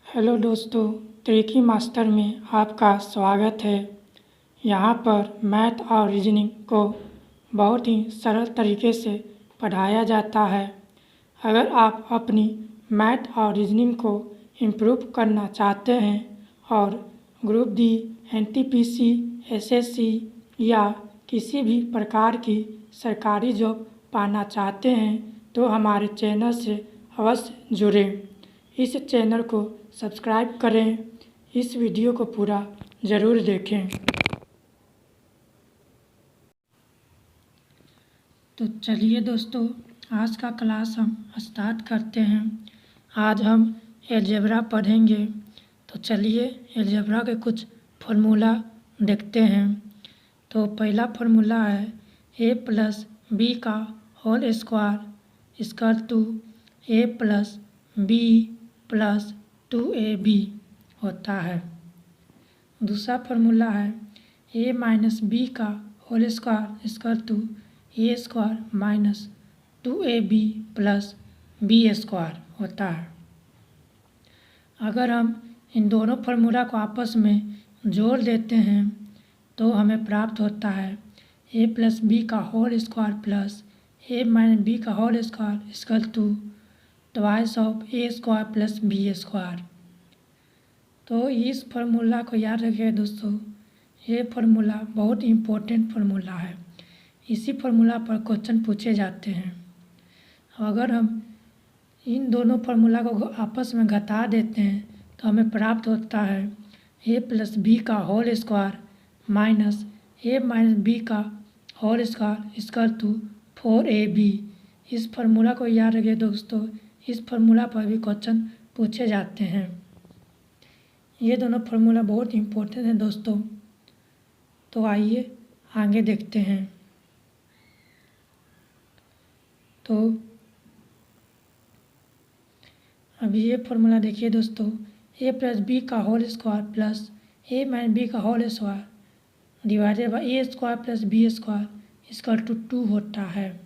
Hello दोस्तों, त्रिकी master में आपका स्वागत है। यहाँ पर मैथ और रीजनिंग को बहुत ही सरल तरीके से पढ़ाया जाता है। अगर आप अपनी मैथ और रीजनिंग को इम्प्रूव करना चाहते हैं और ग्रुप डी, एनटीपीसी, एसएससी या किसी भी प्रकार की सरकारी जॉब पाना चाहते हैं तो हमारे चैनल से अवश्य जुड़ें। इस चैनल को सब्सक्राइब करें। इस वीडियो को पूरा ज़रूर देखें। तो चलिए दोस्तों, आज का क्लास हम स्टार्ट करते हैं। आज हम अलजेब्रा पढ़ेंगे। तो चलिए अलजेब्रा के कुछ फार्मूला देखते हैं। तो पहला फार्मूला है a प्लस बी का whole square equal to a plus B plus 2ab होता है। दूसरा फार्मूला है a माइनस बी का whole square equal to a square minus 2ab plus b square होता है। अगर हम इन दोनों फार्मूला को आपस में जोड़ देते हैं तो हमें प्राप्त होता है a प्लस बी का whole square plus a minus B का whole square equal to twice of a square plus b square. तो इस फार्मूला को याद रखिए दोस्तों, ये फार्मूला बहुत इम्पोर्टेंट फार्मूला है। इसी फार्मूला पर क्वेश्चन पूछे जाते हैं। अगर हम इन दोनों फार्मूला को आपस में घटा देते हैं तो हमें प्राप्त होता है a प्लस बी का whole square minus a minus B का whole square equal to 4ab। इस फार्मूला को याद रखिए दोस्तों, इस फार्मूला पर भी क्वेश्चन पूछे जाते हैं। ये दोनों फार्मूला बहुत इम्पोर्टेंट हैं दोस्तों। तो आइए आगे देखते हैं। तो अभी ये फार्मूला देखिए दोस्तों, a प्लस बी का whole square plus a minus B का whole square divided by a square plus B square equal to 2 होता है।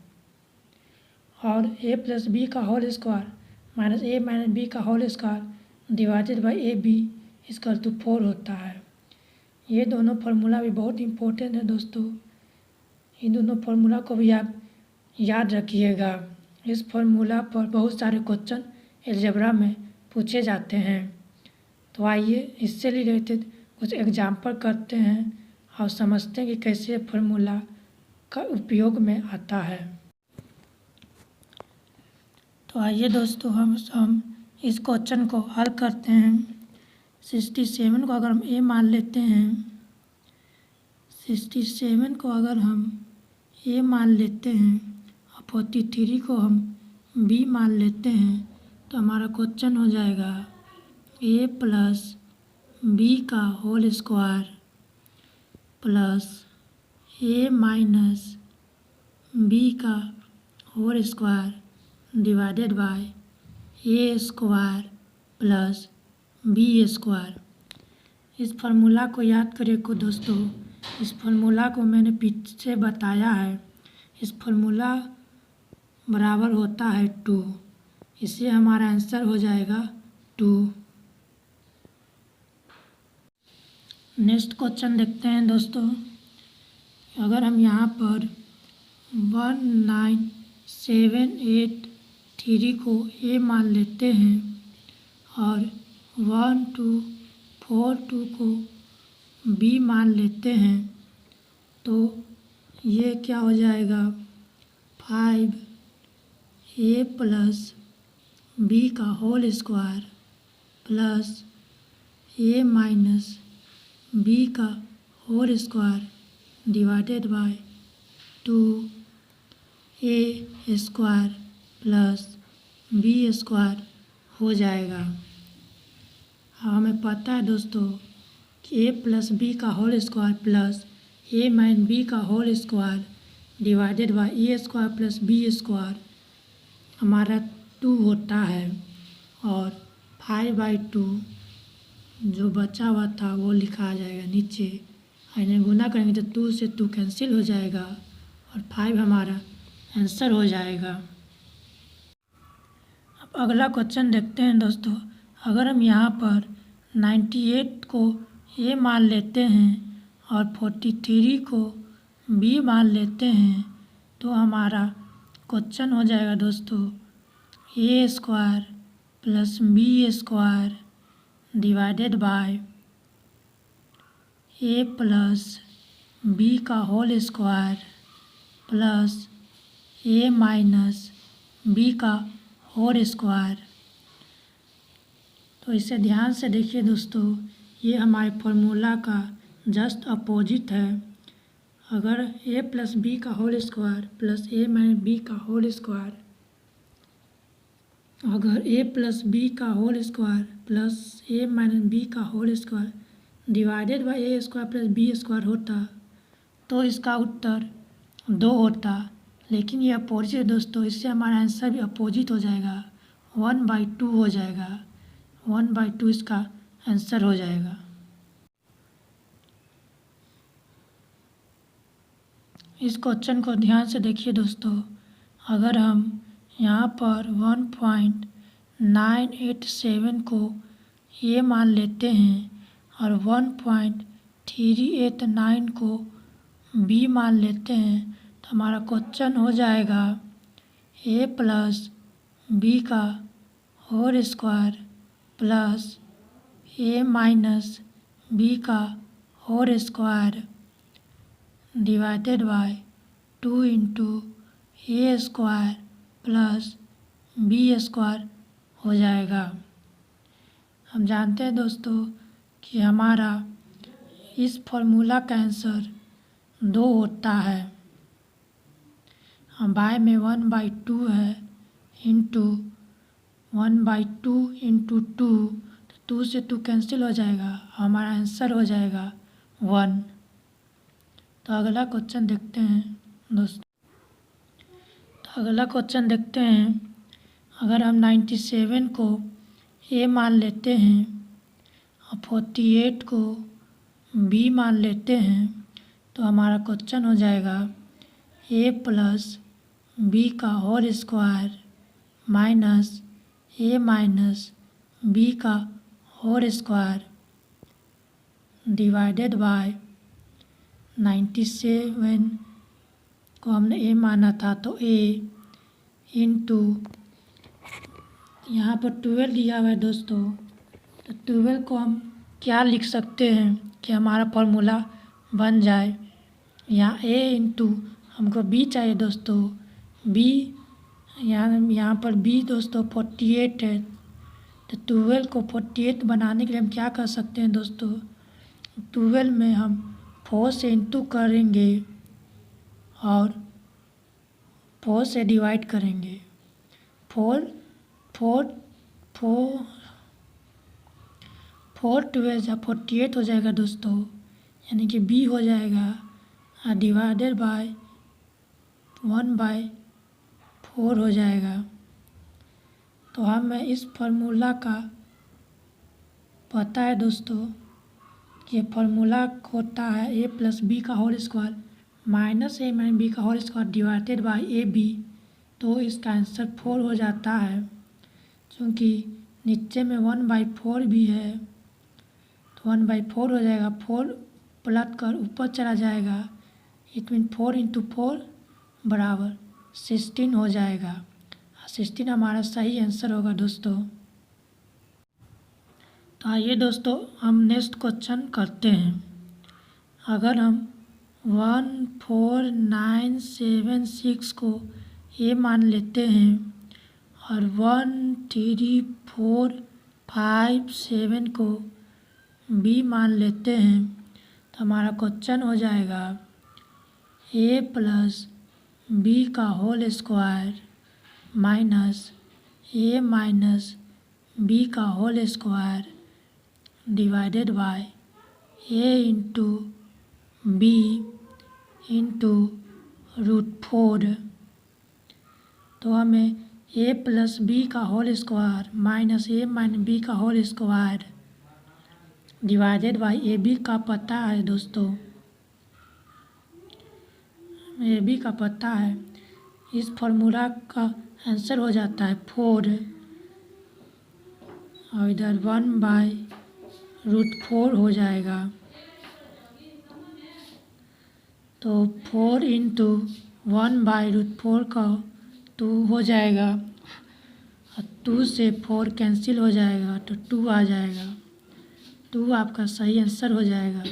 और a प्लस बी का whole square minus a minus B का whole square divided by A B equal to 4 होता है। ये दोनों फार्मूला भी बहुत इम्पोर्टेंट है दोस्तों। इन दोनों फार्मूला को भी आप याद रखिएगा। इस फार्मूला पर बहुत सारे क्वेश्चन अलजेब्रा में पूछे जाते हैं। तो आइए इससे रिलेटेड कुछ एग्जाम्पल करते हैं और समझते हैं कि कैसे फार्मूला का उपयोग में आता है। तो आइए दोस्तों हम इस क्वेश्चन को हल करते हैं। 67 को अगर हम a मान लेते हैं, 67 को अगर हम a मान लेते हैं और 43 को हम b मान लेते हैं तो हमारा क्वेश्चन हो जाएगा a प्लस बी का whole square plus a minus B का whole square divided by a square plus b square. इस फार्मूला को याद करें को दोस्तों, इस फार्मूला को मैंने पीछे बताया है। इस फार्मूला बराबर होता है 2। इससे हमारा आंसर हो जाएगा 2। नेक्स्ट क्वेश्चन देखते हैं दोस्तों। अगर हम यहाँ पर 19783 को a मान लेते हैं और 1242 को b मान लेते हैं तो ये क्या हो जाएगा 5a प्लस बी का whole square plus a minus B का whole square divided by 2a square plus b square हो जाएगा। हमें पता है दोस्तों कि a प्लस बी का whole square plus a minus B का whole square divided by a square plus b square हमारा 2 होता है। और 5/2 जो बचा हुआ था वो लिखा जाएगा नीचे। इन्हें गुना करेंगे तो 2 से 2 कैंसिल हो जाएगा और 5 हमारा आंसर हो जाएगा। अगला क्वेश्चन देखते हैं दोस्तों। अगर हम यहाँ पर 98 को ए मान लेते हैं और 43 को बी मान लेते हैं तो हमारा क्वेश्चन हो जाएगा दोस्तों A square plus B square divided by A plus B का whole square plus A minus B का होल स्क्वायर। तो इसे ध्यान से देखिए दोस्तों, ये हमारे फॉर्मूला का जस्ट अपोजिट है। अगर ए प्लस बी का whole square plus A minus B का होल स्क्वायर, अगर ए प्लस बी का whole square plus A minus B का whole square divided by A square plus B square होता तो इसका उत्तर 2 होता, लेकिन ये अपोजिट है दोस्तों, इससे हमारा आंसर भी अपोजिट हो जाएगा, 1/2 हो जाएगा। 1/2 इसका आंसर हो जाएगा। इस क्वेश्चन को ध्यान से देखिए दोस्तों। अगर हम यहाँ पर 1.987 को ए मान लेते हैं और 1.389 को बी मान लेते हैं तो हमारा क्वेश्चन हो जाएगा ए प्लस बी का whole square plus A minus B का whole square divided by 2 into A square plus B square हो जाएगा। हम जानते हैं दोस्तों कि हमारा इस फॉर्मूला का आंसर 2 होता है। हम बाय में 1/2 है इंटू 1/2 इंटू 2, तो 2 से 2 कैंसिल हो जाएगा, हमारा आंसर हो जाएगा 1। तो अगला क्वेश्चन देखते हैं दोस्तों। तो अगला क्वेश्चन देखते हैं। अगर हम 97 को ए मान लेते हैं और 48 को बी मान लेते हैं तो हमारा क्वेश्चन हो जाएगा ए प्लस बी का whole square minus A minus B का होल स्क्वायर डिवाइडेड बाय 97 को हमने ए माना था तो ए इंटू यहाँ पर 12 दिया हुआ है दोस्तों, तो 12 को हम क्या लिख सकते हैं कि हमारा फॉर्मूला बन जाए। यहाँ ए इंटू हमको बी चाहिए दोस्तों, बी यहाँ पर बी दोस्तों 48 है, तो 12 को 48 बनाने के लिए हम क्या कर सकते हैं दोस्तों, 12 में हम 4 से इंटू करेंगे और 4 से डिवाइड करेंगे। 4 12 या 48 हो जाएगा दोस्तों, यानी कि बी हो जाएगा डिवाइडेड बाय 1/4 हो जाएगा। तो हमें इस फार्मूला का पता है दोस्तों, ये फार्मूला होता है ए प्लस बी का whole square minus A minus B का whole square divided by A B, तो इसका आंसर 4 हो जाता है। क्योंकि नीचे में 1/4 भी है तो 1/4 हो जाएगा, 4 पलट कर ऊपर चला जाएगा, इट मीन 4 इंटू 4 बराबर 16 हो जाएगा। 16 हमारा सही आंसर होगा दोस्तों। तो आइए दोस्तों हम नेक्स्ट क्वेश्चन करते हैं। अगर हम 14976 को ए मान लेते हैं और 13457 को बी मान लेते हैं तो हमारा क्वेश्चन हो जाएगा ए प्लस बी का whole square minus A minus B का whole square divided by A into B into √4। तो हमें ए प्लस बी का whole square minus A minus B का whole square divided by A B का पता है दोस्तों, ए बी का पता है। इस फार्मूला का आंसर हो जाता है 4। और इधर 1/√4 हो जाएगा। तो 4 इंटू 1/√4 का 2 हो जाएगा और 2 से 4 कैंसिल हो जाएगा तो 2 आ जाएगा। 2 आपका सही आंसर हो जाएगा।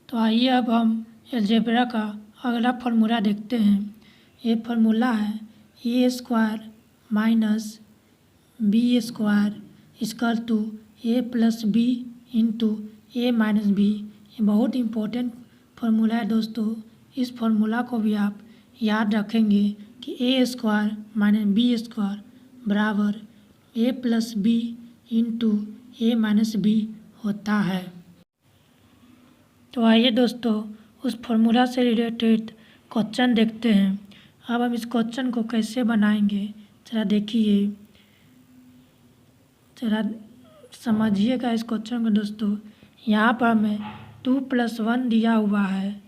तो आइए अब हम अलजेब्रा का अगला फार्मूला देखते हैं। ये फार्मूला है a² minus b² equal to a+b into a minus B. ये बहुत इम्पोर्टेंट फार्मूला है दोस्तों। इस फार्मूला को भी आप याद रखेंगे कि a² माइनस b² बराबर a+b into a minus B होता है। तो आइए दोस्तों उस फार्मूला से रिलेटेड क्वेश्चन देखते हैं। अब हम इस क्वेश्चन को कैसे बनाएंगे जरा देखिए, जरा समझिएगा इस क्वेश्चन को दोस्तों। यहाँ पर हमें 2+1 दिया हुआ है,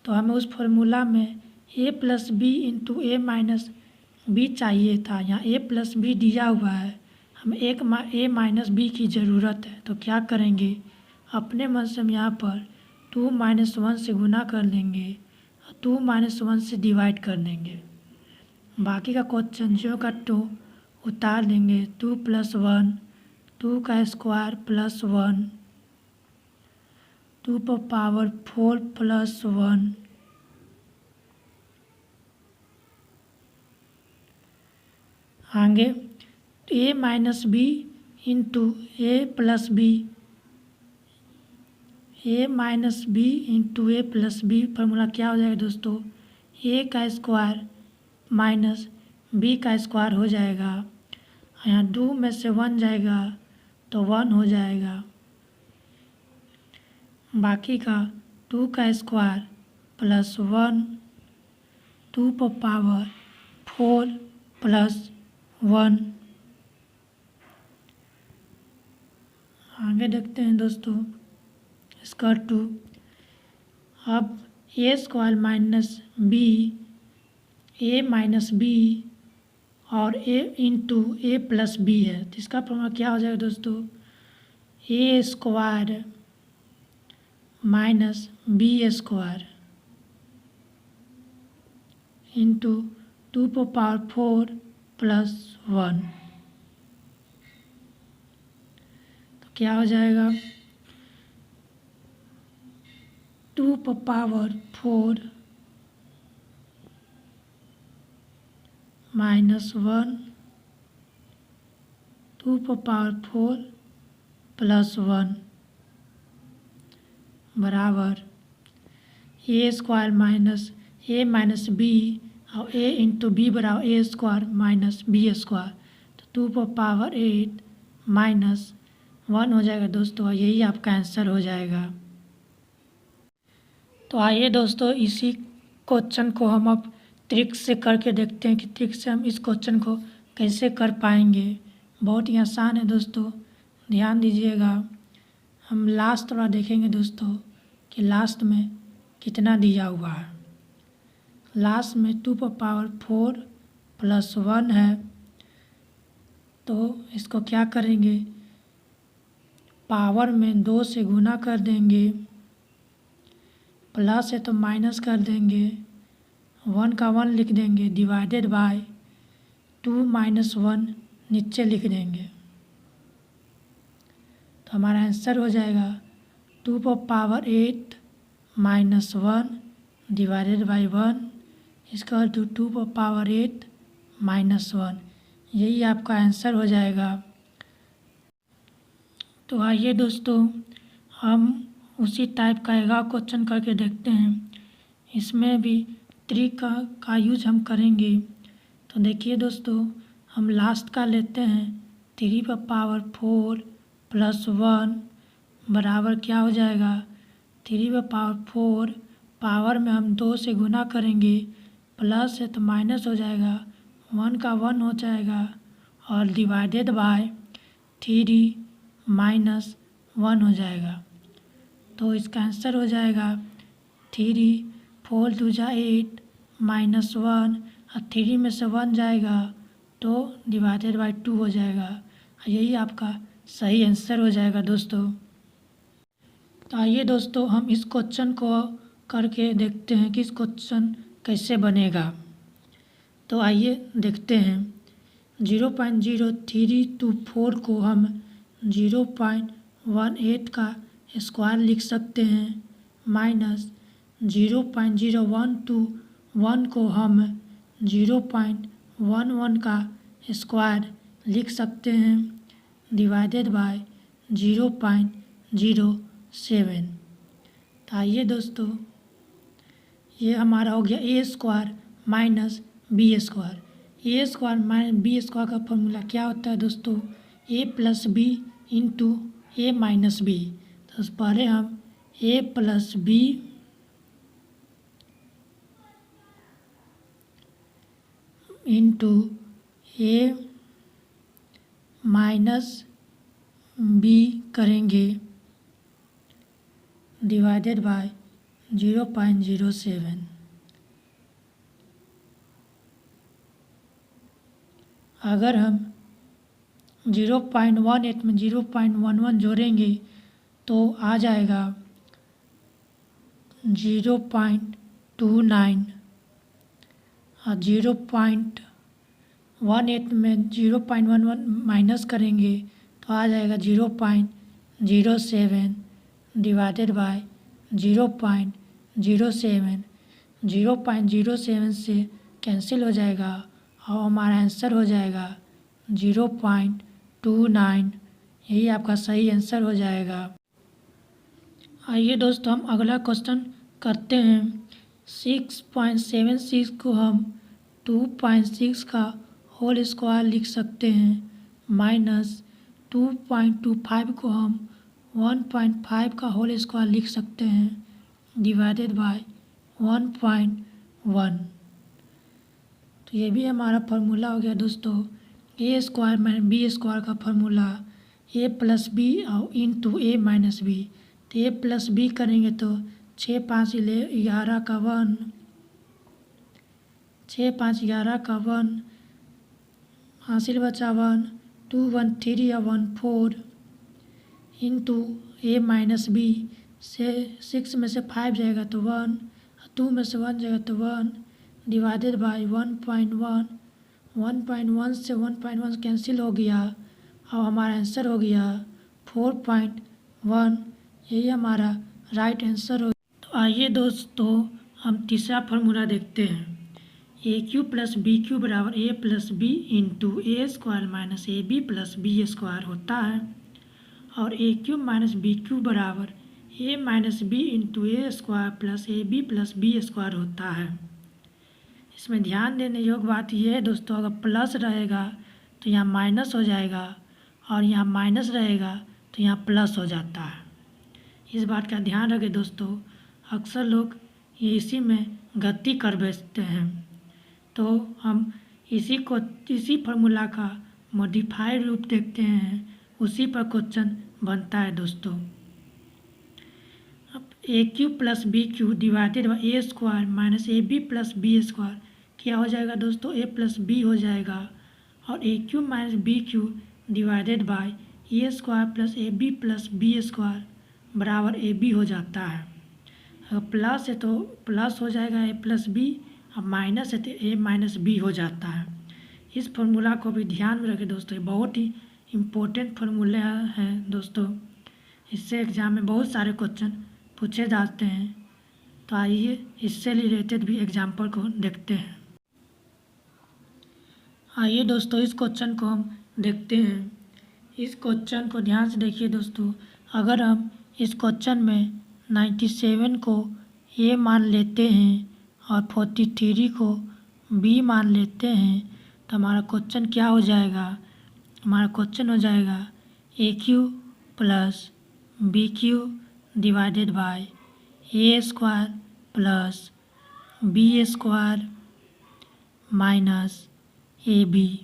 तो हमें उस फार्मूला में a+b into a minus B चाहिए था। यहाँ a+b दिया हुआ है, हमें a माइनस बी की ज़रूरत है। तो क्या करेंगे, अपने मन से हम यहाँ पर 2 - 1 से गुना कर देंगे और 2 - 1 से डिवाइड कर देंगे। बाकी का क्वेश्चन जो का तो उतार देंगे। 2 + 1 2 का स्क्वायर प्लस 1 2 पर पावर 4 + 1 आगे a minus B into a+b a minus B into a+b formula क्या हो जाएगा दोस्तों, a का स्क्वायर माइनस b का स्क्वायर हो जाएगा। यहाँ 2 में से 1 जाएगा तो 1 हो जाएगा। बाकी का 2 का स्क्वायर प्लस 1 2 पर पावर 4 + 1। आगे देखते हैं दोस्तों इसका 2। अब a² minus B a minus B और a इंटू a+b है, तो इसका फॉर्मूला क्या हो जाएगा दोस्तों, a² माइनस b² इंटू 2 पर पावर 4 + 1। तो क्या हो जाएगा, 2 पर पावर 4 माइनस 1 2 पर पावर 4 + 1 बराबर a² minus a minus B और a इंटू बी बराबर a² माइनस b²। तो 2 पर पावर 8 माइनस 1 हो जाएगा दोस्तों, यही आपका आंसर हो जाएगा। तो आइए दोस्तों इसी क्वेश्चन को हम अब ट्रिक से करके देखते हैं कि ट्रिक से हम इस क्वेश्चन को कैसे कर पाएंगे। बहुत ही आसान है दोस्तों, ध्यान दीजिएगा। हम लास्ट वाला देखेंगे दोस्तों कि लास्ट में कितना दिया हुआ है। लास्ट में 2 पर पावर 4 + 1 है, तो इसको क्या करेंगे, पावर में 2 से गुना कर देंगे, प्लस है तो माइनस कर देंगे, 1 का 1 लिख देंगे, डिवाइडेड बाय 2 - 1 नीचे लिख देंगे। तो हमारा आंसर हो जाएगा 2 पर पावर 8 माइनस 1 डिवाइडेड बाई 1 इसका 2 पर पावर 8 माइनस 1, यही आपका आंसर हो जाएगा। तो आइए दोस्तों हम उसी टाइप का एक क्वेश्चन करके देखते हैं। इसमें भी ट्रिक का यूज हम करेंगे। तो देखिए दोस्तों, हम लास्ट का लेते हैं 3 पर पावर 4 + 1 बराबर क्या हो जाएगा, 3 पर पावर 4 पावर में हम 2 से गुना करेंगे, प्लस है तो माइनस हो जाएगा, 1 का 1 हो जाएगा और डिवाइडेड बाय 3 - 1 हो जाएगा। तो इसका आंसर हो जाएगा 3 4 2 जा 8 माइनस 1 और 3 में से 1 जाएगा तो डिवाइडेड बाई 2 हो जाएगा। यही आपका सही आंसर हो जाएगा दोस्तों। तो आइए दोस्तों हम इस क्वेश्चन को करके देखते हैं कि इस क्वेश्चन कैसे बनेगा। तो आइए देखते हैं। 0.0324 को हम 0.18 का स्क्वायर लिख सकते हैं, माइनस 0.0121 को हम 0.11 का स्क्वायर लिख सकते हैं, डिवाइडेड बाय 0.07। तो आइए दोस्तों, ये हमारा हो गया ए स्क्वायर माइनस बी स्क्वायर। ए स्क्वायर माइनस बी स्क्वायर का फॉर्मूला क्या होता है दोस्तों? ए प्लस बी इंटू ए माइनस बी। तो पहले हम ए प्लस बी इंटू ए माइनस बी करेंगे, डिवाइडेड बाय 0.07। अगर हम 0.18 में 0.11 जोड़ेंगे तो आ जाएगा 0.29, और 0.18 में 0.11 माइनस करेंगे तो आ जाएगा 0.07, डिवाइडेड बाय 0.07। 0.07 से कैंसिल हो जाएगा और हमारा आंसर हो जाएगा 0.29। यही आपका सही आंसर हो जाएगा। आइए दोस्तों हम अगला क्वेश्चन करते हैं। 6.76 को हम 2.6 का होल स्क्वायर लिख सकते हैं, माइनस 2.25 को हम 1.5 का होल स्क्वायर लिख सकते हैं, डिवाइडेड बाय 1.1। तो ये भी हमारा फार्मूला हो गया दोस्तों। A square minus B square का फार्मूला ए प्लस बी और इंटू ए माइनस बी। तो ए प्लस बी करेंगे तो 6 5 11 का 1, 6 5 11 का 1, हासिल बचा 1, 2 1 3 या 1 4 इंटू ए माइनस बी से 6 में से 5 जाएगा तो 1, 2 में से 1 जाएगा तो 1, डिवाइडेड बाय 1.1। 1.1 से 1.1 कैंसिल हो गया और हमारा आंसर हो गया 4.1। यही हमारा राइट आंसर हो। तो आइए दोस्तों हम तीसरा फार्मूला देखते हैं। A cube plus B cube बराबर A plus B into A square minus A B plus B square होता है, और A cube minus B cube बराबर A minus B into A square plus A B plus B square होता है। इसमें ध्यान देने योग्य बात यह है दोस्तों, अगर प्लस रहेगा तो यहाँ माइनस हो जाएगा, और यहाँ माइनस रहेगा तो यहाँ प्लस हो जाता है। इस बात का ध्यान रखें दोस्तों, अक्सर लोग ये इसी में गलती कर बैठते हैं। तो हम इसी फार्मूला का मॉडिफाइड रूप देखते हैं, उसी पर क्वेश्चन बनता है दोस्तों। अब A cube plus B cube divided by A square minus A B plus B square क्या हो जाएगा दोस्तों? ए प्लस बी हो जाएगा, और A cube minus B cube divided by A square plus A B plus B square बराबर A B हो जाता है। अगर प्लस है तो प्लस हो जाएगा ए प्लस बी, और माइनस है तो ए माइनस बी हो जाता है। इस फार्मूला को भी ध्यान में रखें दोस्तों, ये बहुत ही इम्पोर्टेंट फार्मूला है दोस्तों। इससे एग्ज़ाम में बहुत सारे क्वेश्चन पूछे जाते हैं। तो आइए इससे रिलेटेड भी एग्जाम्पल को देखते हैं। आइए दोस्तों इस क्वेश्चन को हम देखते हैं। इस क्वेश्चन को ध्यान से देखिए दोस्तों। अगर हम इस क्वेश्चन में 97 को ए मान लेते हैं और 43 को बी मान लेते हैं तो हमारा क्वेश्चन क्या हो जाएगा? हमारा क्वेश्चन हो जाएगा A cube plus B cube divided by A square plus B square minus A B.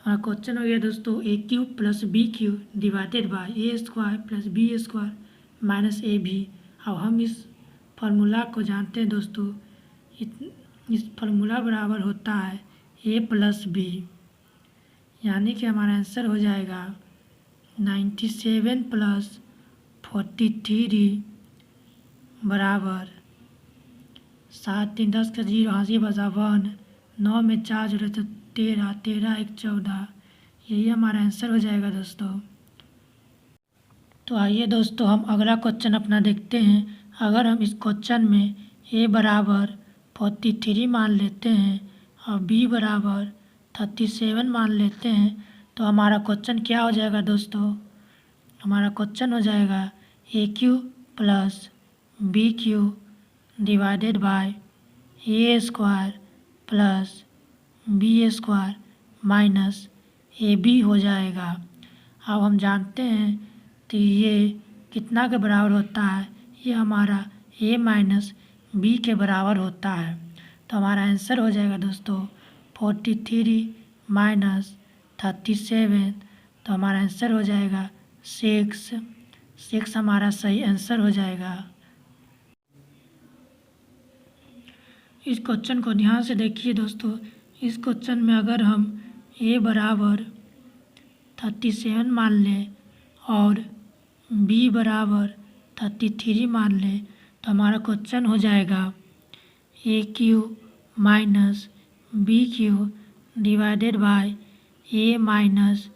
हमारा क्वेश्चन हो गया दोस्तों A cube plus B cube divided by A square plus B square minus A B. अब हम इस formula को जानते हैं दोस्तों, इस फार्मूला बराबर होता है ए प्लस बी। यानी कि हमारा आंसर हो जाएगा 97 प्लस 43 बराबर 7 3 10 का 0 80 बचा 1 9 में 4 जोड़े तो 13 13 1 14। यही हमारा आंसर हो जाएगा दोस्तों। तो आइए दोस्तों हम अगला क्वेश्चन अपना देखते हैं। अगर हम इस क्वेश्चन में a बराबर 43 मान लेते हैं और b बराबर 37 मान लेते हैं तो हमारा क्वेश्चन क्या हो जाएगा दोस्तों? हमारा क्वेश्चन हो जाएगा AQ plus BQ divided by A square plus B square minus AB हो जाएगा। अब हम जानते हैं कि ये कितना के बराबर होता है? ये हमारा a माइनस बी के बराबर होता है। तो हमारा आंसर हो जाएगा दोस्तों 43 माइनस 37। तो हमारा आंसर हो जाएगा 6 हमारा सही आंसर हो जाएगा। इस क्वेश्चन को ध्यान से देखिए दोस्तों। इस क्वेश्चन में अगर हम a बराबर 37 मान लें और b बराबर 33 मान लें तो हमारा क्वेश्चन हो जाएगा AQ minus BQ divided by a minus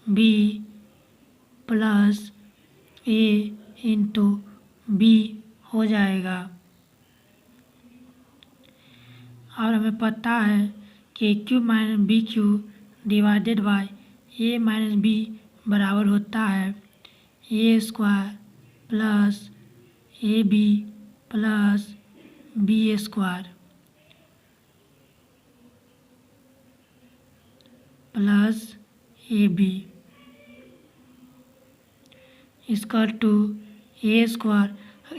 b plus a into b हो जाएगा। और हमें पता है कि AQ minus BQ divided by a minus b बराबर होता है a square plus AB plus b square plus AB equal to a square.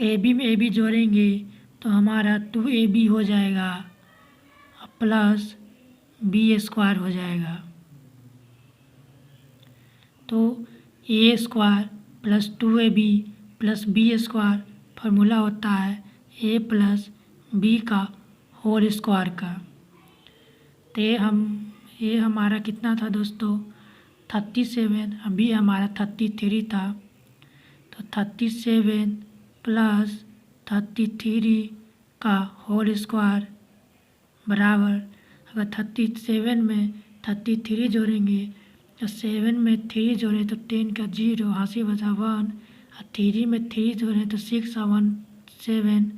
AB में AB जोड़ेंगे तो हमारा 2AB हो जाएगा प्लस b स्क्वायर हो जाएगा। तो a square plus 2AB plus b square formula होता है a प्लस b का होल स्क्वायर का। तो ये हमारा कितना था दोस्तों? 37। b हमारा 33 था। तो 37 प्लस 33 का होल स्क्वायर बराबर, अगर 37 में 33 जोड़ेंगे तो 7 में 3 जोड़ें तो 10 का 0 80 बचा 1 और 3 में 3 जोड़ें तो 6 और 1 7।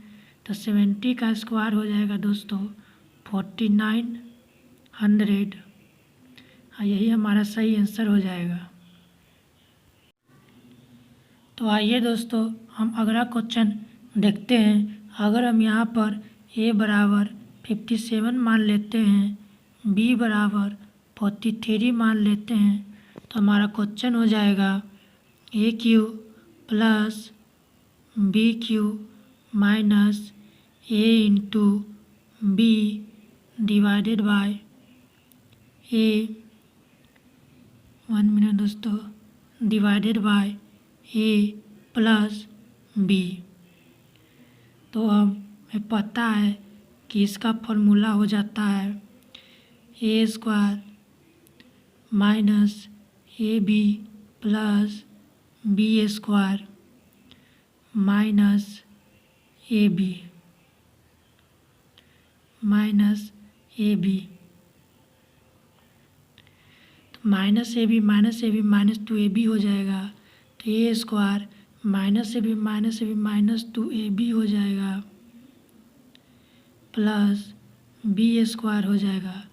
तो 70 का स्क्वायर हो जाएगा दोस्तों 4900। यही हमारा सही आंसर हो जाएगा। तो आइए दोस्तों हम अगला क्वेश्चन देखते हैं। अगर हम यहाँ पर a बराबर 57 मान लेते हैं, b बराबर 43 मान लेते हैं तो हमारा क्वेश्चन हो जाएगा AQ plus BQ minus a into b divided by a 1 minute दोस्तों divided by a plus b। तो हमें पता है कि इसका फॉर्मूला हो जाता है a square minus AB plus b square minus AB तो माइनस AB माइनस 2AB हो जाएगा। तो a square minus AB minus 2AB हो जाएगा प्लस b स्क्वायर हो जाएगा।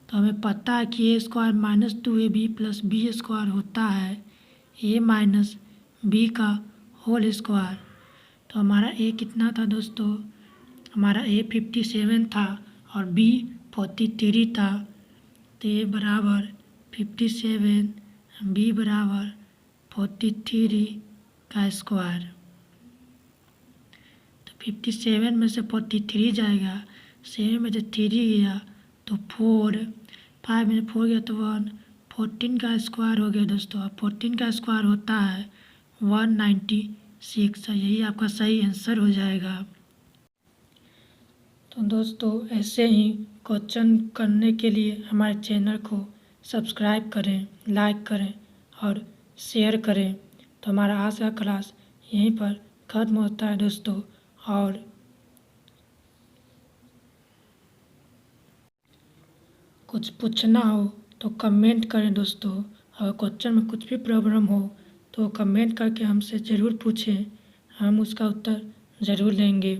तो हमें पता है कि a square minus 2AB plus b square होता है a माइनस b का होल स्क्वायर। तो हमारा a कितना था दोस्तों? हमारा a 57 था और b 43 था। तो a बराबर 57 b बराबर 43 का स्क्वायर। तो 57 में से 43 जाएगा, 7 में से 3 गया तो 4, 5 में 4 गया तो 1, 14 का स्क्वायर हो गया दोस्तों। 14 का स्क्वायर होता है 196। यही आपका सही आंसर हो जाएगा। तो दोस्तों ऐसे ही क्वेश्चन करने के लिए हमारे चैनल को सब्सक्राइब करें, लाइक करें और शेयर करें। तो हमारा आज का क्लास यहीं पर ख़त्म होता है दोस्तों। और कुछ पूछना हो तो कमेंट करें दोस्तों। और क्वेश्चन में कुछ भी प्रॉब्लम हो तो कमेंट करके हमसे ज़रूर पूछें, हम उसका उत्तर ज़रूर लेंगे।